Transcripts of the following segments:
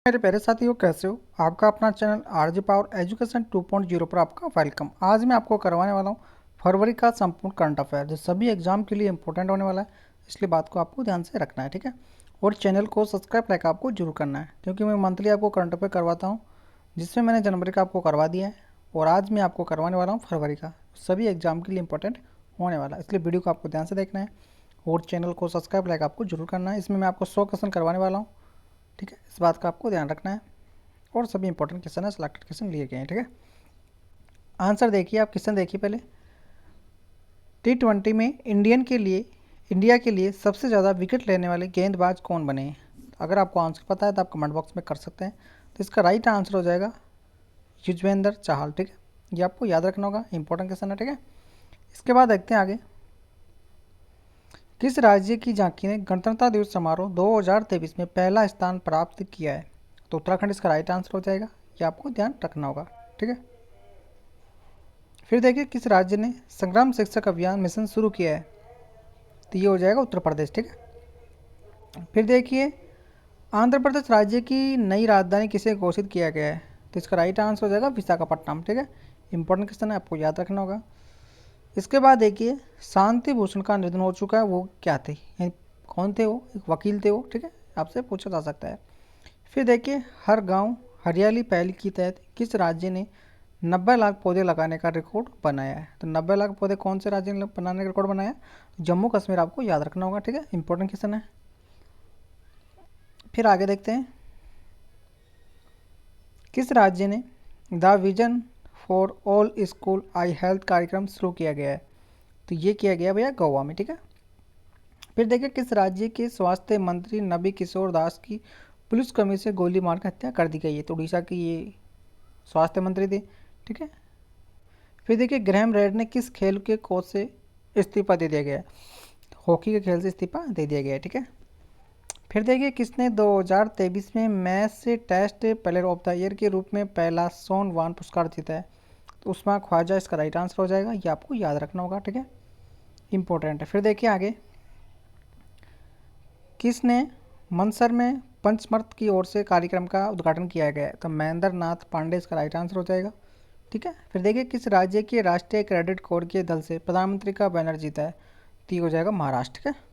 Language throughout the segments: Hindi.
मेरे प्यारे साथियों, कैसे हो? आपका अपना चैनल आरजे पावर एजुकेशन 2.0 पर आपका वेलकम। आज मैं आपको करवाने वाला हूँ फरवरी का संपूर्ण करंट अफेयर, जो सभी एग्जाम के लिए इंपॉर्टेंट होने वाला है। इसलिए बात को आपको ध्यान से रखना है, ठीक है। और चैनल को सब्सक्राइब लाइक आपको जरूर करना है, क्योंकि मैं मंथली आपको करंट अफेयर करवाता हूँ, जिसमें मैंने जनवरी का आपको करवा दिया है और आज मैं आपको करवाने वाला हूँ फरवरी का। सभी एग्जाम के लिए इंपॉर्टेंट होने वाला है, इसलिए वीडियो को आपको ध्यान से देखना है और चैनल को सब्सक्राइब लाइक आपको जरूर करना है। इसमें मैं आपको 100 क्वेश्चन करवाने वाला हूँ, ठीक है। इस बात का आपको ध्यान रखना है और सभी इंपॉर्टेंट क्वेश्चन है, सिलेक्टेड क्वेश्चन लिए गए हैं, ठीक है। आंसर देखिए, आप क्वेश्चन देखिए पहले। T20 में इंडिया के लिए सबसे ज़्यादा विकेट लेने वाले गेंदबाज कौन बने हैं? अगर आपको आंसर पता है तो आप कमेंट बॉक्स में कर सकते हैं। तो इसका राइट आंसर हो जाएगा युजवेंद्र चाहल, ठीक है। ये आपको याद रखना होगा, इंपॉर्टेंट क्वेश्चन है, ठीक है। इसके बाद देखते हैं आगे। किस राज्य की झांकी ने गणतंत्रता दिवस समारोह 2023 में पहला स्थान प्राप्त किया है? तो उत्तराखंड इसका राइट आंसर हो जाएगा, ये आपको ध्यान रखना होगा, ठीक है। फिर देखिए, किस राज्य ने संग्राम शिक्षक अभियान मिशन शुरू किया है? तो ये हो जाएगा उत्तर प्रदेश, ठीक है। फिर देखिए, आंध्र प्रदेश राज्य की नई राजधानी किसे घोषित किया गया है? तो इसका राइट आंसर हो जाएगा विशाखापट्टनम, ठीक है। इंपॉर्टेंट क्वेश्चन है, आपको याद रखना होगा। इसके बाद देखिए, शांति भूषण का निधन हो चुका है, वो क्या थे, यानी कौन थे वो? एक वकील थे वो, ठीक है, आपसे पूछा जा सकता है। फिर देखिए, हर गांव हरियाली पहल के तहत किस राज्य ने 90 लाख पौधे लगाने का रिकॉर्ड बनाया है? तो 90 लाख पौधे कौन से राज्य ने बनाने का रिकॉर्ड बनाया? जम्मू कश्मीर, आपको याद रखना होगा, ठीक है। इंपॉर्टेंट क्वेश्चन है। फिर आगे देखते हैं, किस राज्य ने the vision for all school I health कार्यक्रम शुरू किया गया है? तो ये किया गया भैया गोवा में, ठीक है। फिर देखिए, किस राज्य के स्वास्थ्य मंत्री नबी किशोर दास की पुलिसकर्मी से गोली मारकर हत्या कर दी गई है? तो उड़ीसा की ये स्वास्थ्य मंत्री थे, ठीक है। फिर देखिए, ग्रैहम रेड ने किस खेल के कोच से इस्तीफा दे दिया गया है? हॉकी के खेल से इस्तीफा दे दिया गया है, ठीक है। फिर देखिए, किसने 2023 में मैच से test player of the year के रूप में पहला सोन वान पुरस्कार जीता है? तो उस्मान ख्वाजा इसका राइट आंसर हो जाएगा, ये आपको याद रखना होगा, ठीक है। इंपॉर्टेंट है। फिर देखिए आगे, किसने मनसर में पंचमर्त की ओर से कार्यक्रम का उद्घाटन किया गया है? तो महेंद्र नाथ पांडे इसका राइट आंसर हो जाएगा, ठीक है। फिर देखिए, किस राज्य के राष्ट्रीय क्रेडिट कोर के दल से प्रधानमंत्री का बैनर जीता है? तो ये हो जाएगा महाराष्ट्र, ठीक है।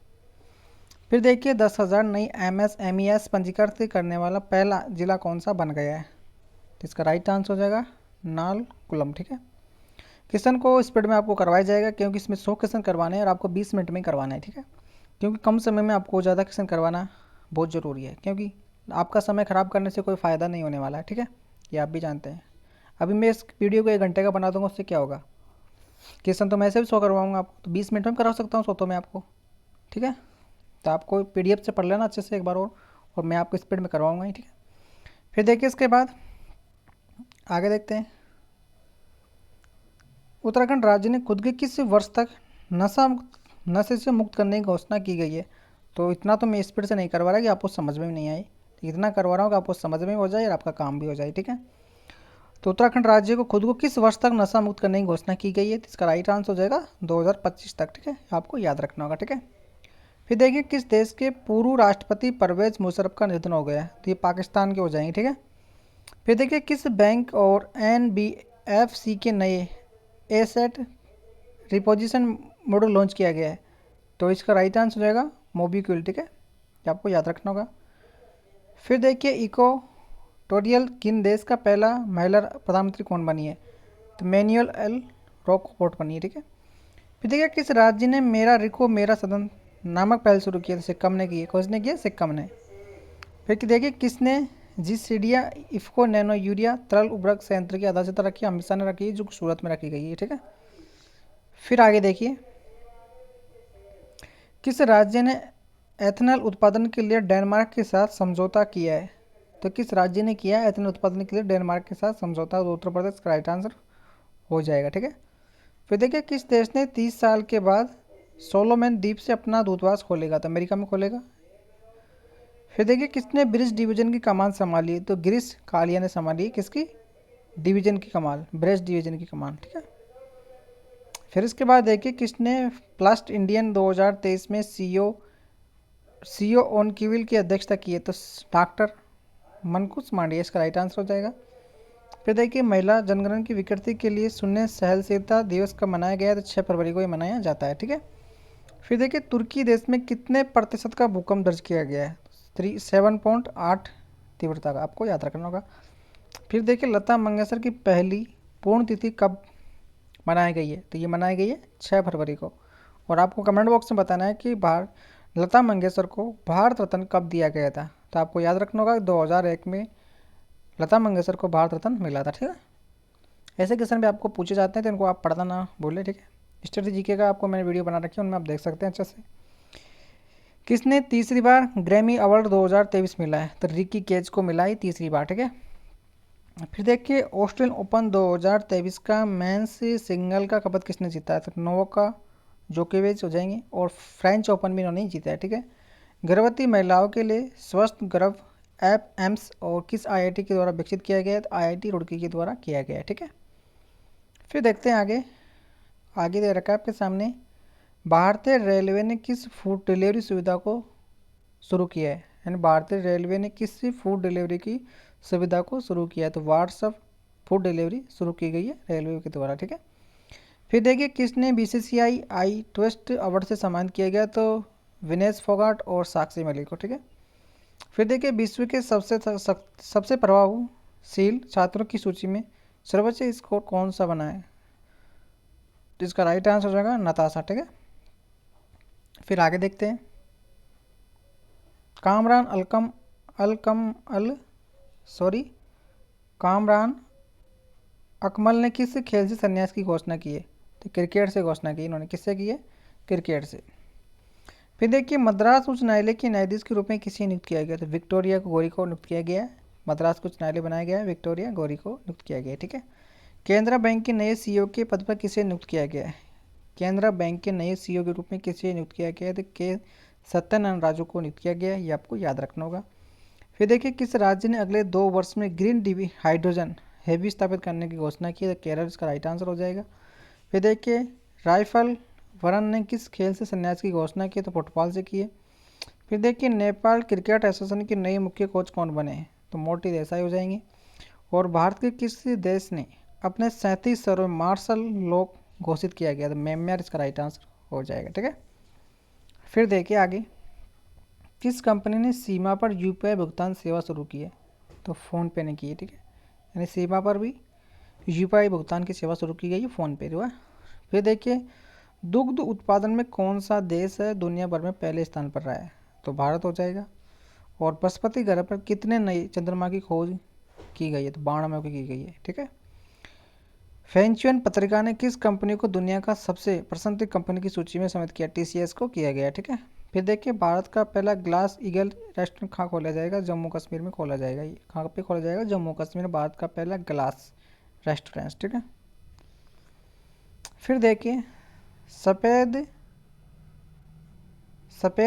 फिर देखिए, 10,000 नई MSMES पंजीकृत करने वाला पहला जिला कौन सा बन गया है? तो इसका राइट आंसर हो जाएगा नालकुलम, ठीक है। क्वेश्चन को स्पीड में आपको करवाया जाएगा, क्योंकि इसमें 100 क्वेश्चन करवाने हैं और आपको 20 मिनट में करवाना है, ठीक है। क्योंकि कम समय में आपको ज़्यादा क्वेश्चन करवाना बहुत ज़रूरी है, क्योंकि आपका समय ख़राब करने से कोई फ़ायदा नहीं होने वाला है, ठीक है। ये आप भी जानते हैं। अभी मैं इस वीडियो को 1 घंटे का बना दूंगा, उससे क्या होगा? क्वेश्चन तो मैं ऐसे भी 100 करवाऊंगा आपको, तो 20 मिनट में करा सकता हूँ 100 तो मैं आपको, ठीक है। तो आपको PDF से पढ़ लेना अच्छे से एक बार और मैं आपको स्पीड में करवाऊंगा ही, ठीक है। फिर देखिए, इसके बाद आगे देखते हैं। उत्तराखंड राज्य ने खुद के किस वर्ष तक नशे से मुक्त करने की घोषणा की गई है? तो इतना तो मैं स्पीड से नहीं करवा रहा कि आपको समझ में भी नहीं आई, इतना करवा रहा हूँ कि आपको समझ में हो जाए और आपका काम भी हो जाए, ठीक है। तो उत्तराखंड राज्य को खुद को किस वर्ष तक नशा मुक्त करने की घोषणा की गई है? तो इसका राइट आंसर हो जाएगा 2025 तक, ठीक है। आपको याद रखना होगा, ठीक है। फिर देखिए, किस देश के पूर्व राष्ट्रपति परवेज मुशर्रफ का निधन हो गया है? तो ये पाकिस्तान के हो जाएंगे, ठीक है। फिर देखिए, किस बैंक और NBFC के नए एसेट रिपोजिशन मॉडल लॉन्च किया गया है? तो इसका राइट आंसर हो जाएगा मोबिक्विल, ठीक है। ये आपको याद रखना होगा। फिर देखिए, इक्वाटोरियल किन देश का पहला महिला प्रधानमंत्री कौन बनी है? तो मैनुअल एल रॉकफोर्ट बनी है, ठीक है। फिर देखिए, किस राज्य ने मेरा रिको मेरा सदन नामक पहल शुरू किया? सिक्किम ने की है। किसने किया? सिक्किम ने। फिर देखिए, किसने जीसीडिया इफ्को नैनो यूरिया तरल उर्वरक संयंत्र की आधारशिता रखी? अमित शाह ने रखी है, जो सूरत में रखी गई है, ठीक है। फिर आगे देखिए, किस राज्य ने एथेनॉल उत्पादन के लिए डेनमार्क के साथ समझौता किया है? तो किस राज्य ने किया है एथेनॉल उत्पादन के लिए डेनमार्क के साथ समझौता? तो उत्तर प्रदेश का राइट आंसर हो जाएगा, ठीक है। फिर देखिए, किस देश ने 30 साल के बाद सोलोमन द्वीप से अपना दूतावास खोलेगा? तो अमेरिका में खोलेगा। फिर देखिए, किसने ब्रिज डिवीजन की कमान संभाली? तो गिरीश कालिया ने संभाली किसकी डिवीजन की कमान? ब्रिज डिवीजन की कमान, ठीक है। फिर इसके बाद देखिए, किसने प्लस्ट इंडियन 2023 में सीईओ ऑन क्यूविल की अध्यक्षता की है? तो डॉक्टर मनकुस मांडविया इसका राइट आंसर हो जाएगा। फिर देखिए महिला जनगणना की विकृति के लिए शून्य सहनशीलता दिवस कब मनाया गया है, तो 6 फरवरी को ये मनाया जाता है, ठीक है। फिर देखिए तुर्की देश में कितने प्रतिशत का भूकंप दर्ज किया गया है, 7.8 तीव्रता का, आपको याद रखना होगा। फिर देखिए लता मंगेशकर की पहली पुण्यतिथि कब मनाई गई है, तो ये मनाई गई है 6 फरवरी को। और आपको कमेंट बॉक्स में बताना है कि लता मंगेशकर को भारत रत्न कब दिया गया था, तो आपको याद रखना होगा 2001 में लता मंगेशकर को भारत रत्न मिला था, ठीक है। ऐसे क्वेश्चन भी आपको पूछे जाते हैं तो इनको आप पढ़ना ना भूलें, ठीक है। स्टडी जीके का आपको मैंने वीडियो बना रखी है, उनमें आप देख सकते हैं अच्छे से। किसने तीसरी बार ग्रैमी अवार्ड 2023 मिला है, तो रिकी केज को मिला है तीसरी बार, ठीक है। फिर देखिए ऑस्ट्रेलियन ओपन 2023 का मेंस सिंगल का कप किसने जीता है, तो नोवाक जोकोविच हो जाएंगे। और फ्रेंच ओपन भी इन्होंने जीता है, ठीक है। गर्भवती महिलाओं के लिए स्वस्थ गर्भ ऐप एम्स और किस आईआईटी के द्वारा विकसित किया गया है, तो आईआईटी रुड़की के द्वारा किया गया है, ठीक है। फिर देखते हैं आगे दे रखा है आपके सामने, भारतीय रेलवे ने किस फूड डिलीवरी सुविधा को शुरू किया है, यानी भारतीय रेलवे ने किस फूड डिलीवरी की सुविधा को शुरू किया है, तो व्हाट्सअप फूड डिलीवरी शुरू की गई है रेलवे के द्वारा, ठीक है। फिर देखिए किसने बीसीसीआई आई ट्विस्ट अवार्ड से सम्मानित किया गया, तो विनेश फोगाट और साक्षी मलिक को, ठीक है। फिर देखिए विश्व के सबसे प्रभावशील छात्रों की सूची में सर्वोच्च स्कोर कौन सा बना है, तो इसका राइट आंसर हो जाएगा नताशा, ठीक है। फिर आगे देखते हैं, कामरान अकमल ने किस खेल से संन्यास की घोषणा की है, तो क्रिकेट से घोषणा की इन्होंने, किससे की है, क्रिकेट से। फिर देखिए मद्रास उच्च न्यायालय के न्यायाधीश के रूप में किसे नियुक्त किया गया, तो विक्टोरिया गौरी को नियुक्त किया गया है। मद्रास उच्च न्यायालय बनाया गया है, विक्टोरिया गौरी को नियुक्त किया गया है, ठीक है। केनरा बैंक के नए सीईओ के पद पर किसे नियुक्त किया गया है, केनरा बैंक के नए सीईओ के रूप में किसे नियुक्त किया गया है, तो के सत्यानंद राजू को नियुक्त किया गया है, ये आपको याद रखना होगा। फिर देखिए किस राज्य ने अगले 2 वर्ष में ग्रीन डीवी हाइड्रोजन हेवी स्थापित करने की घोषणा की है, तो केरल इसका राइट आंसर हो जाएगा। फिर देखिए राइफल वरन ने किस खेल से संन्यास की घोषणा की, तो फुटबॉल से की है। फिर देखिए नेपाल क्रिकेट एसोसिएशन के नए मुख्य कोच कौन बने हैं, तो मोटी देसाई हो जाएंगे। और भारत के किस देश ने अपने 37 शहरों में मार्शल लॉ घोषित किया गया, तो म्यांमार इसका राइट आंसर हो जाएगा, ठीक है। फिर देखिए आगे, किस कंपनी ने सीमा पर यूपीआई भुगतान सेवा शुरू की है, तो फ़ोनपे ने की है, ठीक है। यानी सीमा पर भी यूपीआई भुगतान की सेवा शुरू की गई है फ़ोनपे जो है। फिर देखिए दुग्ध उत्पादन में कौन सा देश है दुनिया भर में पहले स्थान पर रहा है, तो भारत हो जाएगा। और बृहस्पति ग्रह पर कितने नए चंद्रमा की खोज की गई है, तो 92 की गई है, ठीक है। फैंचुअन पत्रिका ने किस कंपनी को दुनिया का सबसे प्रसिद्ध कंपनी की सूची में सम्मिलित किया, टीसीएस को किया गया, ठीक है। फिर देखिए भारत का पहला ग्लास ईगल रेस्टोरेंट कहाँ खोला जाएगा, जम्मू कश्मीर में खोला जाएगा। ये कहाँ पे खोला जाएगा, जम्मू कश्मीर में भारत का पहला ग्लास रेस्टोरेंट, ठीक है। फिर देखिए सफ़ेद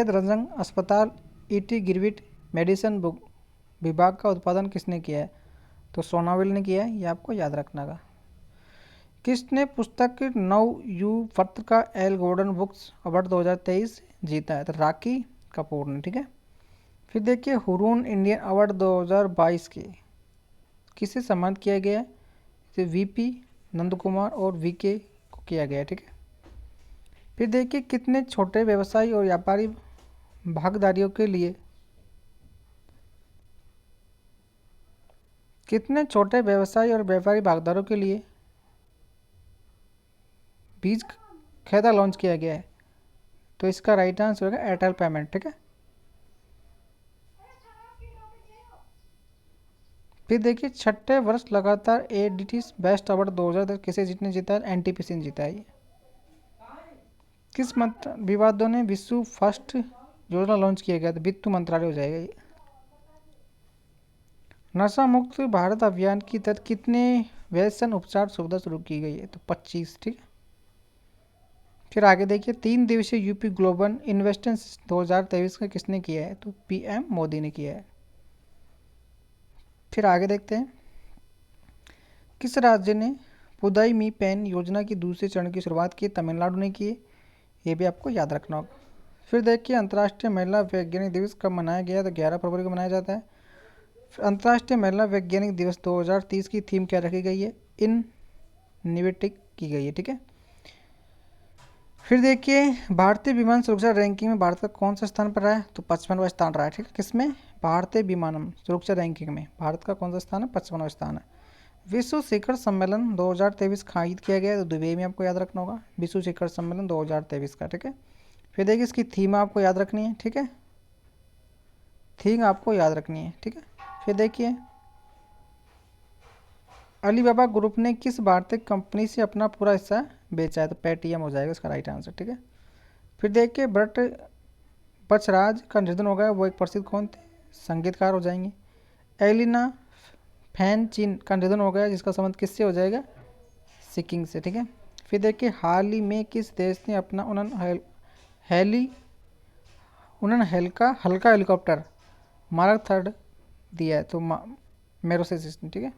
रंजन अस्पताल ईटी गिरविट मेडिसिन विभाग का उत्पादन किसने किया है, तो सोनाविल ने किया है, ये आपको याद रखना होगा। किसने पुस्तक 9 यू वर्थ का एल गोल्डन बुक्स अवार्ड 2023 जीता है, तो राखी कपूर ने, ठीक है। फिर देखिए हुरून इंडियन अवार्ड 2022 के किसे सम्मानित किया गया है, तो वीपी नंद कुमार और वीके को किया गया है, ठीक है। फिर देखिए कितने छोटे व्यवसायी और व्यापारी भागीदारों के लिए बीज खाता लॉन्च किया गया है, तो इसका राइट आंसर होगा एयरटेल पेमेंट, ठीक है। फिर देखिए 6ठे वर्ष लगातार एडीटी बेस्ट अवार्ड 2010 किसे जीता है, एनटीपीसी ने जीता है। किस विवादों ने विश्व फर्स्ट योजना लॉन्च किया गया, तो वित्त मंत्रालय हो जाएगा ये। नशा मुक्त भारत अभियान की तहत कितने व्यसन उपचार सुविधा शुरू की गई है, तो 25, ठीक है। फिर आगे देखिए 3 दिवसीय यूपी ग्लोबल इन्वेस्टर्स 2023 का किसने किया है, तो पीएम मोदी ने किया है। फिर आगे देखते हैं किस राज्य ने पुदाई मी पेन योजना की दूसरे चरण की शुरुआत की, तमिलनाडु ने की है, ये भी आपको याद रखना होगा। फिर देखिए अंतर्राष्ट्रीय महिला वैज्ञानिक दिवस कब मनाया गया, तो 11 फरवरी को मनाया जाता है। अंतर्राष्ट्रीय महिला वैज्ञानिक दिवस 2030 की थीम क्या रखी गई है? इनोवेटिव की गई है, ठीक है। फिर देखिए भारतीय विमान सुरक्षा रैंकिंग में भारत का कौन सा स्थान पर रहा है? तो 55वां स्थान रहा है, ठीक है। किसमें? भारतीय विमानन सुरक्षा रैंकिंग में भारत का कौन सा स्थान है? 55वां स्थान है। विश्व शिखर सम्मेलन 2023 का आयोजित किया गया है, तो दुबई में आपको याद रखना होगा विश्व शिखर सम्मेलन 2023 का, ठीक है। फिर देखिए इसकी थीम आपको याद रखनी है, ठीक है। थीम आपको याद रखनी है, ठीक है। फिर देखिए अलीबाबा ग्रुप ने किस भारतीय कंपनी से अपना पूरा हिस्सा बेचा है? तो पेटीएम हो जाएगा इसका राइट आंसर, ठीक है। फिर देखिए भट्ट बचराज का निधन हो गया, वो एक प्रसिद्ध कौन थे? संगीतकार हो जाएंगे। एलिना फैन चीन का निधन हो गया, जिसका संबंध किससे हो जाएगा? सिक्किम से, ठीक है। फिर देखिए हाल ही में किस देश ने अपना उड़न हल्का हेलीकॉप्टर मार्क 3 दिया है? तो मेरोसे सिस्टम, ठीक है।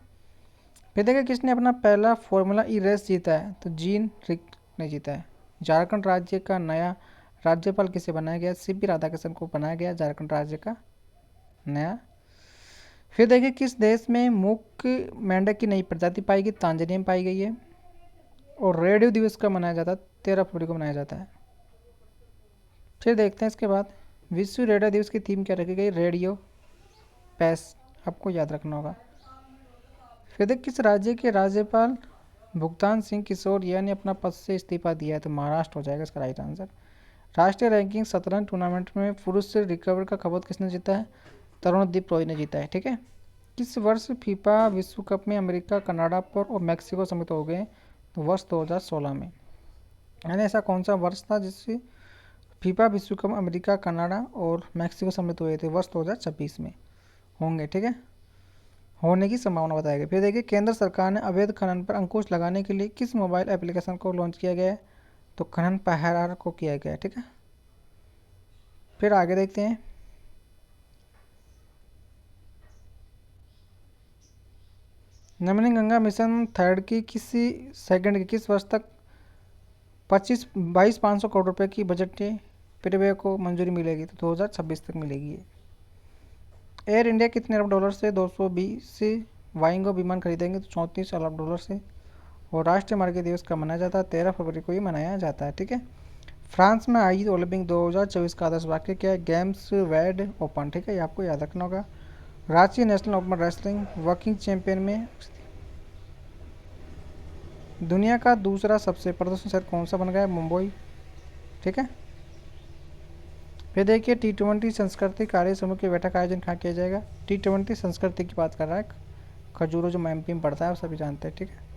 फिर देखिए किसने अपना पहला फॉर्मूला ई रेस जीता है? तो जीन रिक ने जीता है। झारखंड राज्य का नया राज्यपाल किसे बनाया गया? सीपी राधाकृष्णन को बनाया गया झारखंड राज्य का नया। फिर देखिए किस देश में मूक मेंढक की नई प्रजाति पाई गई? तांजानिया में पाई गई है। और रेडियो दिवस का मनाया जाता है? 13 फरवरी को मनाया जाता है। फिर देखते हैं इसके बाद विश्व रेडियो दिवस की थीम क्या रखी गई? रेडियो पैस, आपको याद रखना होगा। फिर देखिए किस राज्य के राज्यपाल भुगतान सिंह किशोरिया ने अपना पद से इस्तीफा दिया है? तो महाराष्ट्र हो जाएगा इसका राइट आंसर। राष्ट्रीय रैंकिंग शतरंज टूर्नामेंट में पुरुष से रिकवर का खपत किसने जीता है? तरुणदीप रॉय ने जीता है, ठीक है। किस वर्ष फीफा विश्व कप में अमेरिका, कनाडा पर और मैक्सिको समित हो गए? तो वर्ष 2016 में। यानी ऐसा कौन सा वर्ष था जिससे फीफा विश्व कप अमेरिका, कनाडा और मैक्सिको समित हुए थे? वर्ष 2026 में होंगे, ठीक है। होने की संभावना बताई गई। फिर देखिए केंद्र सरकार ने अवैध खनन पर अंकुश लगाने के लिए किस मोबाइल एप्लीकेशन को लॉन्च किया गया है? तो खनन पहरार को किया गया है, ठीक है। फिर आगे देखते हैं नमामि गंगा मिशन थर्ड की सेकंड की किस वर्ष तक 22,500 करोड़ रुपए की बजट पेरेवे को मंजूरी मिलेगी? तो 2026 तक मिलेगी। एयर इंडिया कितने अरब डॉलर से 220 वाइंगो विमान खरीदेंगे? तो 34 अरब डॉलर से। और राष्ट्रीय मार्ग दिवस कब मनाया जाता है? 13 फरवरी को ही मनाया जाता है, ठीक है। फ्रांस में आयोजित ओलंपिक 2024 का आदर्श वाक्य क्या है? गेम्स वेड ओपन, ठीक है, ये आपको याद रखना होगा। Ranchi national open wrestling working champion में दुनिया का दूसरा सबसे प्रदर्शन शहर कौन सा बन गया है? मुंबई, ठीक है। फिर देखिए T20 संस्कृति कार्य समूह की बैठक आयोजन कहाँ किया जाएगा? T20 संस्कृति की बात कर रहा है, खजूरो जो एमपी में पड़ता है, आप सभी जानते हैं, ठीक है।